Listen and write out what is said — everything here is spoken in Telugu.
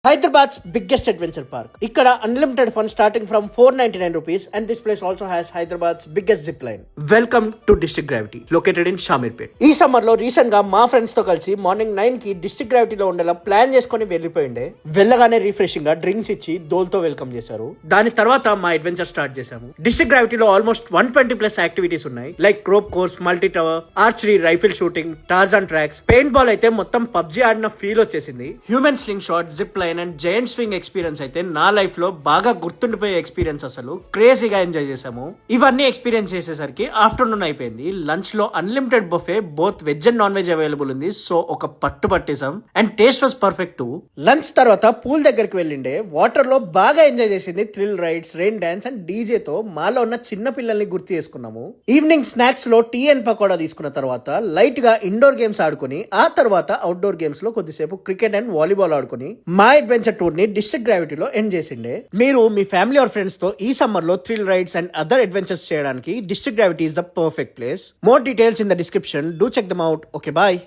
Hyderabad's biggest adventure park. Ikkada unlimited fun starting from 499 rupees, and this place also has Hyderabad's biggest zip line. Welcome to District Gravity, located in Shamirpet. ఈ సమ్మర్ లో రీసెంట్ గా మా ఫ్రెండ్స్ తో కలిసి మార్నింగ్ 9 కి డిస్ట్రిక్ట్ గ్రావిటీలో ఉండేలా ప్లాన్ చేసుకుని వెళ్ళిపోయిండే. వెళ్ళగానే రిఫ్రెషింగ్ గా డ్రింక్స్ ఇచ్చి దోల్తో వెల్కమ్ చేశారు. దాని తర్వాత మా అడ్వెంచర్ స్టార్ట్ చేశాము. డిస్ట్రిక్ట్ గ్రావిటీలో ఆల్మోస్ట్ 120+ యాక్టివిటీస్ ఉన్నాయి. Like rope course, multi tower, archery, rifle shooting, Tarzan tracks, paint ball అయితే మొత్తం పబ్జీ ఆడిన ఫీల్ వచ్చేసింది. Human sling shot, zip line and giant swing experience అయితే నా లైఫ్ లో బాగా గుర్తుండిపోయే ఎక్స్పీరియన్స్. అసలు క్రేజీగా ఎంజాయ్ చేసాము. ఇవన్నీ ఎక్స్పీరియన్స్ చేసేసరికి ఆఫ్టర్నూన్ అయిపోయింది. లంచ్ లో unlimited buffet, both veg and non veg available ఉంది. సో ఒక పట్టు పట్టేసాం and taste was perfect too. Lunch తర్వాత పూల్ దగ్గరికి వెళ్ళిండే, వాటర్ లో బాగా ఎంజాయ్ చేసింది. Thrill rides, rain dance and DJ తో మాలో ఉన్న చిన్న పిల్లల్ని గుర్తు చేసుకున్నాము. ఈవినింగ్ స్నాక్స్ లో టీ అండ్ పకోడా తీసుకున్న తర్వాత లైట్ గా ఇండోర్ గేమ్స్ ఆడుకుని, ఆ తర్వాత అవుట్డోర్ గేమ్స్ లో కొద్దిసేపు క్రికెట్ అండ్ వాలీబాల్ ఆడుకుని మా అడ్వెంచర్ టూర్ ని డిస్ట్రిక్ట్ గ్రావిటీలో ఎండ్ చేసిండే. మీరు మీ ఫ్యామిలీ ఆర్ ఫ్రెండ్స్ తో ఈ సమ్మర్ లో thrill rides and other adventures చేయడానికి District Gravity is the perfect place. More details in the description. Do check them out. Okay, bye.